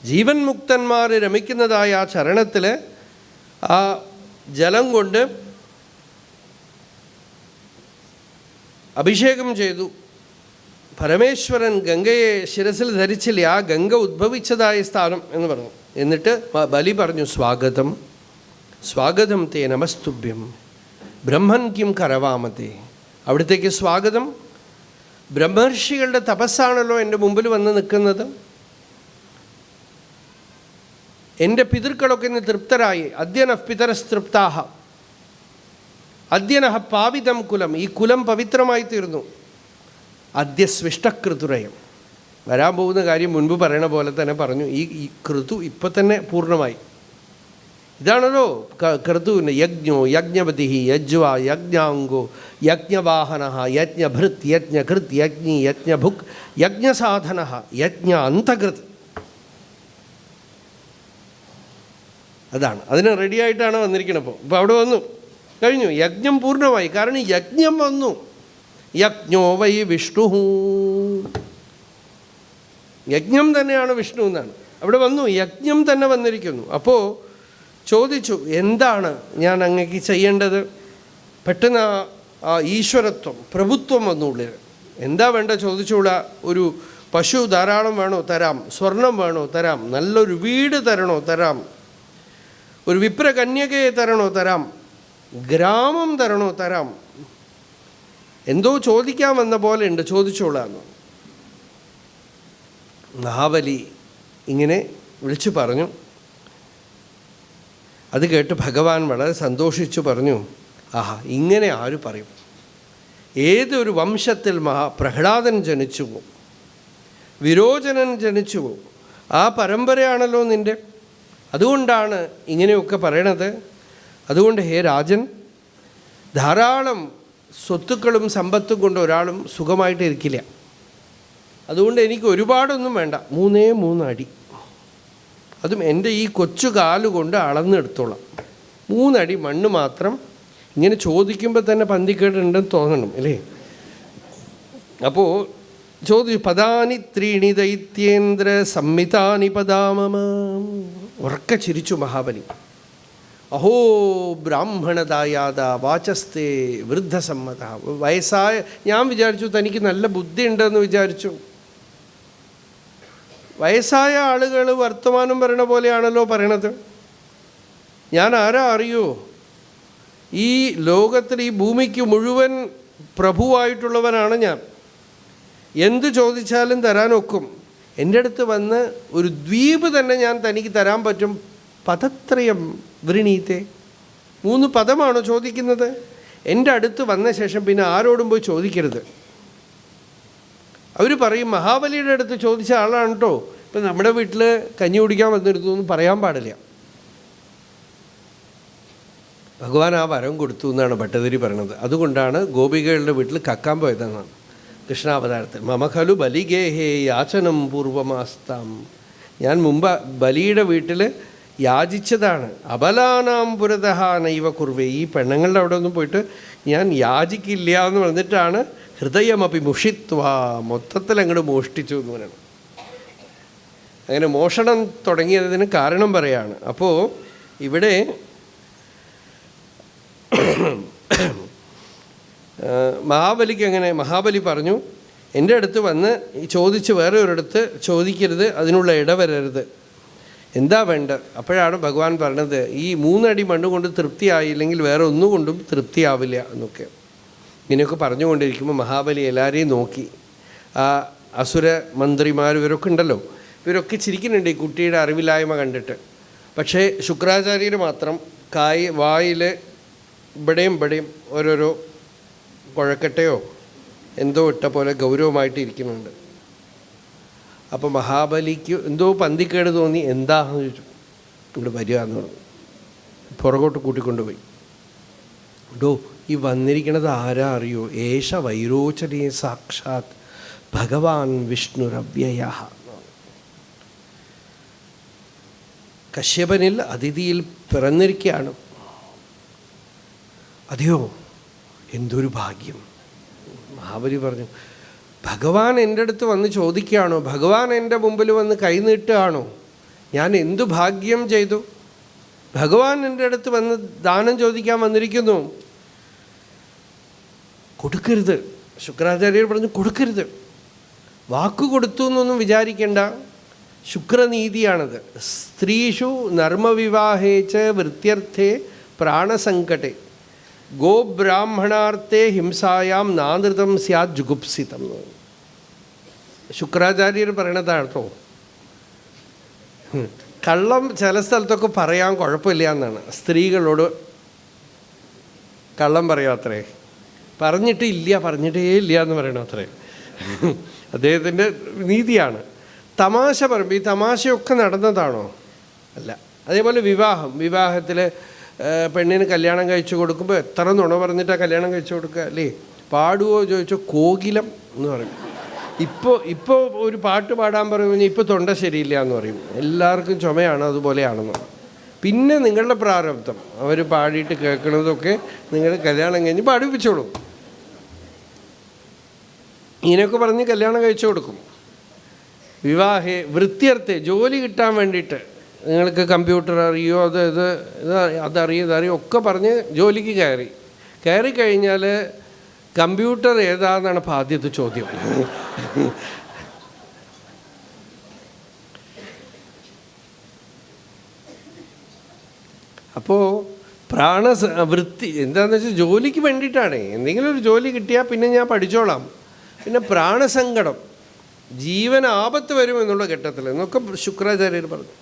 ജീവൻ മുക്തന്മാർ രമിക്കുന്നതായ ആ ചരണത്തിൽ ആ ജലം കൊണ്ട് അഭിഷേകം ചെയ്തു. പരമേശ്വരൻ ഗംഗയെ ശിരസിൽ ധരിച്ചില്ല. ആ ഗംഗ ഉദ്ഭവിച്ചതായ സ്ഥാനം എന്ന് പറഞ്ഞു. എന്നിട്ട് ബലി പറഞ്ഞു, സ്വാഗതം സ്വാഗതം തേ നമസ്തുഭ്യം ബ്രഹ്മൻ കിം കരവാമത്തെ. അവിടത്തേക്ക് സ്വാഗതം. ബ്രഹ്മർഷികളുടെ തപസ്സാണല്ലോ എൻ്റെ മുമ്പിൽ വന്ന് നിൽക്കുന്നത്. എൻ്റെ പിതൃക്കളൊക്കെ ഇന്ന് തൃപ്തരായി. അദ്യനഃ പിതരസ്തൃപ്താഹ അദ്യനഃ പാവിതം കുലം. ഈ കുലം പവിത്രമായി തീർന്നു. അദ്യ സ്വിഷ്ടകൃതുരയം. വരാൻ പോകുന്ന കാര്യം മുൻപ് പറയണ പോലെ തന്നെ പറഞ്ഞു. ഈ കൃതു ഇപ്പം തന്നെ പൂർണ്ണമായി. ഇതാണല്ലോ ക്രതുവിന് യജ്ഞോ യജ്ഞപതി യജ്വ യജ്ഞാംഗോ യജ്ഞവാഹന യജ്ഞഭൃത് യജ്ഞകൃത് യജ്ഞി യജ്ഞഭുക് യജ്ഞസാധന യജ്ഞ അന്തകൃത്. അതാണ്. അതിന് റെഡിയായിട്ടാണ് വന്നിരിക്കുന്നത്. ഇപ്പോൾ അവിടെ വന്നു കഴിഞ്ഞു. യജ്ഞം പൂർണ്ണമായി. കാരണം യജ്ഞം വന്നു. യജ്ഞോ വൈ വിഷ്ണു. യജ്ഞം തന്നെയാണ് വിഷ്ണു എന്നാണ്. അവിടെ വന്നു. യജ്ഞം തന്നെ വന്നിരിക്കുന്നു. അപ്പോൾ ചോദിച്ചു, എന്താണ് ഞാൻ അങ്ങേക്ക് ചെയ്യേണ്ടത്? പെട്ടെന്ന് ആ ഈശ്വരത്വം പ്രഭുത്വം വന്നുള്ളിൽ. എന്താ വേണ്ട ചോദിച്ചുകൂടാ. ഒരു പശു ധാരാളം വേണോ? തരാം. സ്വർണം വേണോ? തരാം. നല്ലൊരു വീട് തരണോ? തരാം. ഒരു വിപ്രകന്യകയെ തരണോ? തരാം. ഗ്രാമം തരണോ? തരാം. എന്തോ ചോദിക്കാൻ വന്ന പോലെ ഉണ്ട്, ചോദിച്ചോളാന്ന് മഹാബലി ഇങ്ങനെ വിളിച്ചു പറഞ്ഞു. അത് കേട്ട് ഭഗവാൻ വളരെ സന്തോഷിച്ചു പറഞ്ഞു, ആഹാ, ഇങ്ങനെ ആര് പറയും? ഏതൊരു വംശത്തിൽ പ്രഹ്ലാദൻ ജനിച്ചുവോ, വിരോചനൻ ജനിച്ചുവോ, ആ പരമ്പരയാണല്ലോ നിൻ്റെ. അതുകൊണ്ടാണ് ഇങ്ങനെയൊക്കെ പറയണത്. അതുകൊണ്ട് ഹേ രാജൻ, ധാരാളം സ്വത്തുക്കളും സമ്പത്തും കൊണ്ട് ഒരാളും സുഖമായിട്ട് ഇരിക്കില്ല. അതുകൊണ്ട് എനിക്ക് ഒരുപാടൊന്നും വേണ്ട, 3 അടി, അതും എൻ്റെ ഈ കൊച്ചു കാലുകൊണ്ട് അളന്നെടുത്തോളാം. 3 അടി മണ്ണ് മാത്രം. ഇങ്ങനെ ചോദിക്കുമ്പോൾ തന്നെ പന്തിക്കേടുണ്ടെന്ന് തോന്നണം അല്ലേ? അപ്പോൾ ചോദിച്ചു, പദാനി 3 ദൈത്യേന്ദ്ര സംഹിതാനി പദാമമ. ഉറക്കെ ചിരിച്ചു മഹാബലി. അഹോ ബ്രാഹ്മണദായാത വാചസ്തേ വൃദ്ധസമ്മത. വയസ്സായ ഞാൻ വിചാരിച്ചു തനിക്ക് നല്ല ബുദ്ധി ഉണ്ടെന്ന് വിചാരിച്ചു. വയസ്സായ ആളുകൾ വർത്തമാനം പറയണ പോലെയാണല്ലോ പറയണത്. ഞാൻ ആരാ അറിയോ? ഈ ലോകത്തിൽ, ഈ ഭൂമിക്ക് മുഴുവൻ പ്രഭുവായിട്ടുള്ളവനാണ് ഞാൻ. എന്ത് ചോദിച്ചാലും തരാനൊക്കും. എൻ്റെ അടുത്ത് വന്ന് ഒരു ദ്വീപ് തന്നെ ഞാൻ തനിക്ക് തരാൻ പറ്റും. പദത്രയം വൃണീത്തെ. 3 പദമാണോ ചോദിക്കുന്നത്? എൻ്റെ അടുത്ത് വന്ന ശേഷം പിന്നെ ആരോടും പോയി ചോദിക്കരുത്. അവർ പറയും മഹാബലിയുടെ അടുത്ത് ചോദിച്ച ആളാണ് കേട്ടോ. ഇപ്പം നമ്മുടെ വീട്ടിൽ കഞ്ഞി കുടിക്കാൻ വന്നിരുന്നു എന്ന് പറയാൻ പാടില്ല. ഭഗവാൻ ആ വരം കൊടുത്തു എന്നാണ് ഭട്ടതിരി പറയണത്. അതുകൊണ്ടാണ് ഗോപികകളുടെ വീട്ടിൽ കക്കാൻ പോയതെന്നാണ് കൃഷ്ണാവതാരത്തിൽ. മമഖലു ബലിഗേഹേ യാചനം പൂർവമാസ്താം. ഞാൻ മുമ്പ് ബലിയുടെ വീട്ടിൽ യാചിച്ചതാണ്. അബലാനാം പുരതഹ നൈവ കുർവേ. ഈ പെണ്ണുങ്ങളുടെ അവിടെ ഒന്നും പോയിട്ട് ഞാൻ യാചിക്കില്ല എന്ന് പറഞ്ഞിട്ടാണ് ഹൃദയമപി മുഷിത്വ, മൊത്തത്തിൽ അങ്ങോട്ട് മോഷ്ടിച്ചു എന്ന് പറയണം. അങ്ങനെ മോഷണം തുടങ്ങിയതിന് കാരണം പറയാണ്. അപ്പോൾ ഇവിടെ മഹാബലിക്ക് അങ്ങനെ, മഹാബലി പറഞ്ഞു എൻ്റെ അടുത്ത് വന്ന് ചോദിച്ച് വേറെ ഒരിടത്ത് ചോദിക്കരുത്, അതിനുള്ള ഇടവരരുത്. എന്താ വേണ്ടത്? അപ്പോഴാണ് ഭഗവാൻ പറഞ്ഞത്, ഈ 3 അടി മണ്ണ് കൊണ്ട് തൃപ്തിയായില്ലെങ്കിൽ വേറെ ഒന്നുകൊണ്ടും തൃപ്തിയാവില്ല എന്നൊക്കെ. ഇങ്ങനെയൊക്കെ പറഞ്ഞുകൊണ്ടിരിക്കുമ്പോൾ മഹാബലി എല്ലാവരെയും നോക്കി. ആ അസുര മന്ത്രിമാർ ഇവരൊക്കെ ഉണ്ടല്ലോ, ഇവരൊക്കെ ചിരിക്കുന്നുണ്ട് ഈ കുട്ടിയുടെ അറിവില്ലായ്മ കണ്ടിട്ട്. പക്ഷേ ശുക്രാചാര്യർ മാത്രം വായിൽ ഇവിടെയും ഓരോരോ കുഴക്കട്ടയോ എന്തോ ഇട്ട പോലെ ഗൗരവമായിട്ട് ഇരിക്കുന്നുണ്ട്. അപ്പോൾ മഹാബലിക്ക് എന്തോ പന്തിക്കേട് തോന്നി. എന്താണെന്ന് ചോദിച്ചു. ഇവിടെ വരിക എന്ന് പറഞ്ഞു. പുറകോട്ട് കൂട്ടിക്കൊണ്ടുപോയി. ഡോ, ഈ വന്നിരിക്കണത് ആരാ അറിയോ? ഏഷ വൈരോചനീ സാക്ഷാത് ഭഗവാൻ വിഷ്ണുരവ്യയ. കശ്യപനിൽ അതിഥിയിൽ പിറന്നിരിക്കുകയാണ്. അതെയോ, എന്തൊരു ഭാഗ്യം. മഹാബലി പറഞ്ഞു, ഭഗവാൻ എൻ്റെ അടുത്ത് വന്ന് ചോദിക്കുകയാണോ? ഭഗവാൻ എൻ്റെ മുമ്പിൽ വന്ന് കൈനീട്ടുകയാണോ? ഞാൻ എന്തു ഭാഗ്യം ചെയ്തു? ഭഗവാൻ എൻ്റെ അടുത്ത് വന്ന് ദാനം ചോദിക്കാൻ വന്നിരിക്കുന്നു. കൊടുക്കരുത്. ശുക്രാചാര്യർ പറഞ്ഞു കൊടുക്കരുത്. വാക്കു കൊടുത്തു എന്നൊന്നും വിചാരിക്കേണ്ട. ശുക്രനീതിയാണത്. സ്ത്രീഷു നർമ്മവിവാഹേച്ച വൃത്യർത്ഥേ പ്രാണസങ്കട്ടെ ഗോബ്രാഹ്മണാർത്ഥേ ഹിംസായാം നാനൃതം സ്യാത് ജുഗുപ്സിതം. ശുക്രാചാര്യർ പറയണതാട്ടോ. കള്ളം ചില സ്ഥലത്തൊക്കെ പറയാൻ കുഴപ്പമില്ല എന്നാണ്. സ്ത്രീകളോട് കള്ളം പറയാത്രേ. പറഞ്ഞിട്ടേ ഇല്ല എന്ന് പറയണം അത്രേ. അദ്ദേഹത്തിൻ്റെ നീതിയാണ്. തമാശ പറയുമ്പോൾ ഈ തമാശയൊക്കെ നടന്നതാണോ? അല്ല. അതേപോലെ വിവാഹത്തിൽ പെണ്ണിന് കല്യാണം കഴിച്ചു കൊടുക്കുമ്പോൾ എത്ര നുണ പറഞ്ഞിട്ടാണ് കല്യാണം കഴിച്ചു കൊടുക്കുക അല്ലേ? പാടുവോ ചോദിച്ചോ, കോകിലം എന്ന് പറയും. ഇപ്പോൾ ഒരു പാട്ട് പാടാൻ പറയുമ്പോൾ ഇപ്പോൾ തൊണ്ട ശരിയില്ല എന്ന് പറയും. എല്ലാവർക്കും ചുമയാണ്, അതുപോലെയാണെന്ന്. പിന്നെ നിങ്ങളുടെ പ്രാരബ്ധം, അവർ പാടിയിട്ട് കേൾക്കണതൊക്കെ നിങ്ങൾ കല്യാണം കഴിഞ്ഞ് പാടിപ്പിച്ചോളൂ. ഇങ്ങനെയൊക്കെ പറഞ്ഞ് കല്യാണം കഴിച്ചു കൊടുക്കും. വിവാഹേ വൃത്യർത്ഥേ, ജോലി കിട്ടാൻ വേണ്ടിയിട്ട് നിങ്ങൾക്ക് കമ്പ്യൂട്ടർ അറിയോ, അതറിയോ ഒക്കെ പറഞ്ഞ് ജോലിക്ക് കയറി കഴിഞ്ഞാൽ കമ്പ്യൂട്ടർ ഏതാണെന്നാണ് ഇപ്പോൾ ആദ്യത്തെ ചോദ്യം. അപ്പോൾ വൃത്തി എന്താണെന്ന് വെച്ചാൽ ജോലിക്ക് വേണ്ടിയിട്ടാണ്. എന്തെങ്കിലും ഒരു ജോലി കിട്ടിയാൽ പിന്നെ ഞാൻ പഠിച്ചോളാം. പിന്നെ പ്രാണസങ്കടം, ജീവൻ ആപത്ത് വരുമെന്നുള്ള ഘട്ടത്തിൽ എന്നൊക്കെ ശുക്രാചാര്യർ പറഞ്ഞു.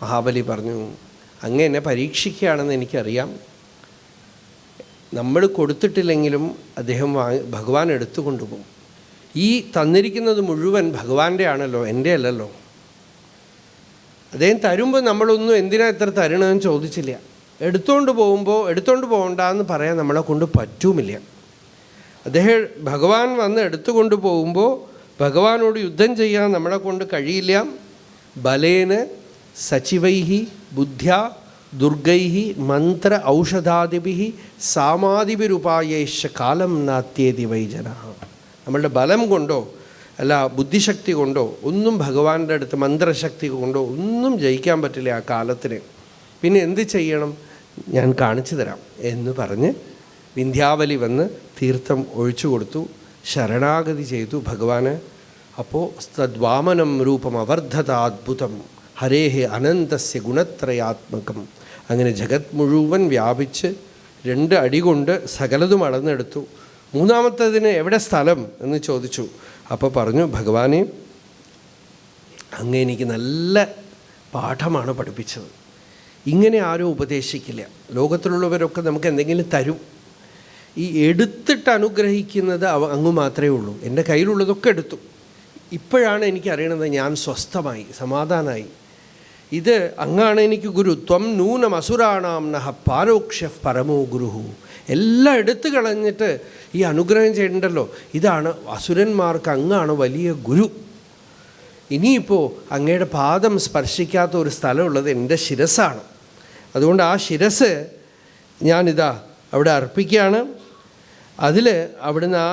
മഹാബലി പറഞ്ഞു, അങ്ങ് എന്നെ പരീക്ഷിക്കുകയാണെന്ന് എനിക്കറിയാം. നമ്മൾ കൊടുത്തിട്ടില്ലെങ്കിലും അദ്ദേഹം ഭഗവാൻ എടുത്തു കൊണ്ടുപോകും. ഈ തന്നിരിക്കുന്നത് മുഴുവൻ ഭഗവാന്റെ ആണല്ലോ, എൻ്റെ അല്ലല്ലോ. അദ്ദേഹം തരുമ്പോൾ നമ്മളൊന്നും എന്തിനാ ഇത്ര തരണമെന്ന് ചോദിച്ചില്ല. എടുത്തുകൊണ്ട് പോകണ്ടെന്ന് പറയാൻ നമ്മളെ കൊണ്ട് പറ്റുമില്ല. അദ്ദേഹം ഭഗവാൻ വന്ന് എടുത്തുകൊണ്ട് പോകുമ്പോൾ ഭഗവാനോട് യുദ്ധം ചെയ്യാൻ നമ്മളെ കൊണ്ട് കഴിയില്ല. ബലേന സചിവൈഹി ബുദ്ധ്യ ദുർഗൈഹി മന്ത്ര ഔഷധാദിഭി സാമാദിഭിരുപായേശ കാലം നാത്യേതി വൈജന. നമ്മളുടെ ബലം കൊണ്ടോ അല്ല ബുദ്ധിശക്തി കൊണ്ടോ ഒന്നും ഭഗവാന്റെ അടുത്ത് മന്ത്രശക്തി കൊണ്ടോ ഒന്നും ജയിക്കാൻ പറ്റില്ല ആ കാലത്തിന്. പിന്നെ എന്ത് ചെയ്യണം, ഞാൻ കാണിച്ചു തരാം എന്ന് പറഞ്ഞ് വിന്ധ്യാവലി വന്ന് തീർത്ഥം ഒഴിച്ചു കൊടുത്തു, ശരണാഗതി ചെയ്തു ഭഗവാന്. അപ്പോൾ തദ്വാമനം രൂപം അവർദ്ധത അദ്ഭുതം ഹരേഹേ അനന്തസ്യ ഗുണത്രയാത്മകം. അങ്ങനെ ജഗത് മുഴുവൻ വ്യാപിച്ച് 2 അടി കൊണ്ട് സകലതും അളന്നെടുത്തു. മൂന്നാമത്തതിന് എവിടെ സ്ഥലം എന്ന് ചോദിച്ചു. അപ്പോൾ പറഞ്ഞു, ഭഗവാനെ അങ്ങ് എനിക്ക് നല്ല പാഠമാണ് പഠിപ്പിച്ചത്. ഇങ്ങനെ ആരും ഉപദേശിക്കില്ല. ലോകത്തിലുള്ളവരൊക്കെ നമുക്ക് എന്തെങ്കിലും തരും. ഈ എടുത്തിട്ട് അനുഗ്രഹിക്കുന്നത് അങ്ങ് മാത്രമേ ഉള്ളൂ. എൻ്റെ കയ്യിലുള്ളതൊക്കെ എടുത്തു. ഇപ്പോഴാണ് എനിക്കറിയണത് ഞാൻ സ്വസ്ഥമായി സമാധാനമായി. ഇത് അങ്ങാണ് എനിക്ക് ഗുരു. ത്വം നൂനം അസുരാണാം നഹ പാരോക്ഷ പരമോ ഗുരുഹു. എല്ലാം എടുത്തു കളഞ്ഞിട്ട് ഈ അനുഗ്രഹം ചെയ്യണ്ടല്ലോ, ഇതാണ് അസുരന്മാർക്ക് അങ്ങാണ് വലിയ ഗുരു. ഇനിയിപ്പോൾ അങ്ങയുടെ പാദം സ്പർശിക്കാത്ത ഒരു സ്ഥലമുള്ളത് എൻ്റെ ശിരസ്സാണ്. അതുകൊണ്ട് ആ ശിരസ് ഞാനിതാ അവിടെ അർപ്പിക്കുകയാണ്. അതിൽ അവിടുന്ന് ആ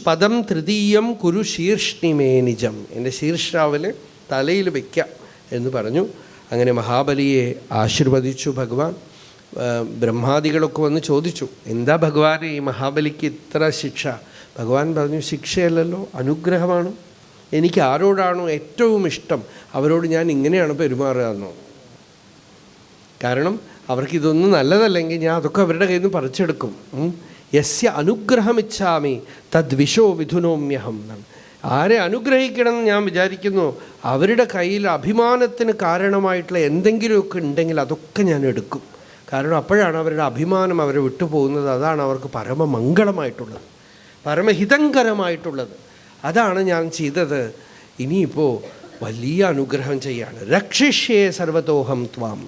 പദം തൃതീയം കുരു ശീർഷ്ണിമേ നിജം, എൻ്റെ ശീർഷാവിൽ തലയിൽ വയ്ക്കാം എന്ന് പറഞ്ഞു. അങ്ങനെ മഹാബലിയെ ആശീർവദിച്ചു ഭഗവാൻ. ബ്രഹ്മാദികളൊക്കെ വന്ന് ചോദിച്ചു, എന്താ ഭഗവാനെ ഈ മഹാബലിക്ക് ഇത്ര ശിക്ഷ? ഭഗവാൻ പറഞ്ഞു, ശിക്ഷയല്ലല്ലോ, അനുഗ്രഹമാണ്. എനിക്ക് ആരോടാണോ ഏറ്റവും ഇഷ്ടം അവരോട് ഞാൻ ഇങ്ങനെയാണ് പെരുമാറുക എന്നോ. കാരണം അവർക്കിതൊന്നും നല്ലതല്ലെങ്കിൽ ഞാൻ അതൊക്കെ അവരുടെ കയ്യിൽ നിന്ന് പറിച്ചെടുക്കും. യസ്യ അനുഗ്രഹമിച്ഛാമി തദ്വിഷോ വിധുനോമ്യഹം എന്നാണ്. ആരെ അനുഗ്രഹിക്കണം എന്ന് ഞാൻ വിചാരിക്കുന്നു അവരുടെ കയ്യിൽ അഭിമാനത്തിന് കാരണമായിട്ടുള്ള എന്തെങ്കിലുമൊക്കെ ഉണ്ടെങ്കിൽ അതൊക്കെ ഞാൻ എടുക്കും. കാരണം അപ്പോഴാണ് അവരുടെ അഭിമാനം അവരെ വിട്ടുപോകുന്നത്. അതാണ് അവർക്ക് പരമമംഗളമായിട്ടുള്ളത്, പരമഹിതങ്കരമായിട്ടുള്ളത്. അതാണ് ഞാൻ ചെയ്തത്. ഇനിയിപ്പോൾ വലിയ അനുഗ്രഹം ചെയ്യാണ്. രക്ഷിഷ്യേ സർവതോഹം ത്വാം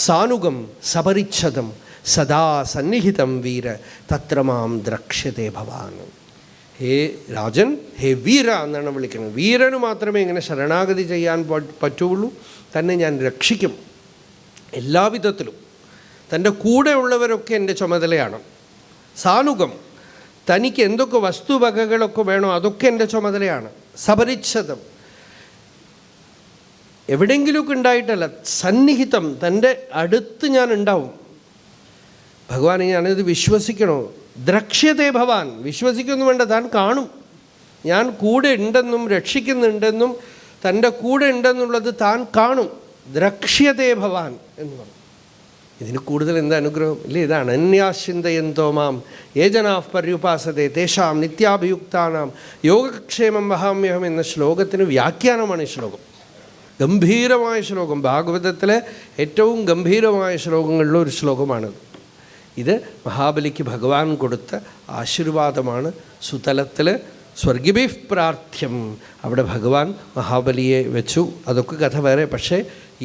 സാനുഗം സപരിച്ഛദം സദാ സന്നിഹിതം വീര തത്ര മാം ദ്രക്ഷ്യത്തെ ഭവാൻ. ഹേ രാജൻ, ഹേ വീര എന്നാണ് വിളിക്കുന്നത്. വീരന് മാത്രമേ ഇങ്ങനെ ശരണാഗതി ചെയ്യാൻ പറ്റുള്ളൂ. തന്നെ ഞാൻ രക്ഷിക്കും എല്ലാവിധത്തിലും. തൻ്റെ കൂടെ ഉള്ളവരൊക്കെ എൻ്റെ ചുമതലയാണ്. സാനുഗം, തനിക്ക് എന്തൊക്കെ വസ്തുവകകളൊക്കെ വേണോ അതൊക്കെ എൻ്റെ ചുമതലയാണ്. സപരിച്ഛദം, എവിടെയെങ്കിലുമൊക്കെ ഉണ്ടായിട്ടല്ല, സന്നിഹിതം, തൻ്റെ അടുത്ത് ഞാൻ ഉണ്ടാവും. ഭഗവാനെ ഞാനിത് വിശ്വസിക്കണോ? ദ്രക്ഷ്യത്തെ ഭവാൻ, വിശ്വസിക്കൊന്നും വേണ്ട, താൻ കാണും. ഞാൻ കൂടെ ഉണ്ടെന്നും രക്ഷിക്കുന്നുണ്ടെന്നും തൻ്റെ കൂടെ ഉണ്ടെന്നുള്ളത് താൻ കാണും. ദ്രക്ഷ്യത്തെ ഭവാൻ എന്ന് പറഞ്ഞു. ഇതിന് കൂടുതൽ എന്താ അനുഗ്രഹം ഇല്ലേ? ഇത് അനന്യാശ്ചിന്തയന്തോ മാം യേ ജനാഃ പര്യുപാസതേ തേഷാം നിത്യാഭിയുക്താനാം യോഗക്ഷേമം വഹാമ്യഹം എന്ന ശ്ലോകത്തിന് വ്യാഖ്യാനമാണ് ഈ ശ്ലോകം. ഗംഭീരമായ ശ്ലോകം, ഭാഗവതത്തിലെ ഏറ്റവും ഗംഭീരമായ ശ്ലോകങ്ങളിലെ ഒരു ശ്ലോകമാണിത്. ഇത് മഹാബലിക്ക് ഭഗവാൻ കൊടുത്ത ആശീർവാദമാണ്. സുതലത്തിൽ സ്വർഗിഭിഃ പ്രാർത്ഥ്യം, അവിടെ ഭഗവാൻ മഹാബലിയെ വെച്ചു. അതൊക്കെ കഥ വേറെ. പക്ഷേ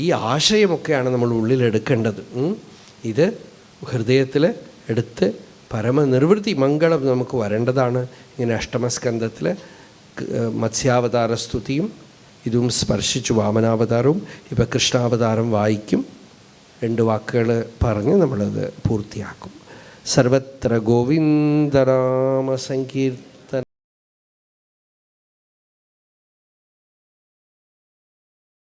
ഈ ആശയമൊക്കെയാണ് നമ്മൾ ഉള്ളിലെടുക്കേണ്ടത്. ഇത് ഹൃദയത്തിൽ എടുത്ത് പരമനിർവൃത്തി മംഗളം നമുക്ക് വരേണ്ടതാണ്. ഇങ്ങനെ അഷ്ടമസ്കന്ധത്തിൽ മത്സ്യാവതാര സ്തുതിയും ഇതും സ്പർശിച്ചു വാമനാവതാരവും. ഇപ്പം കൃഷ്ണാവതാരം വായിക്കും. 2 വാക്കുകൾ പറഞ്ഞ് നമ്മളത് പൂർത്തിയാക്കും. സർവത്ര ഗോവിന്ദനാമ സങ്കീർത്തനം.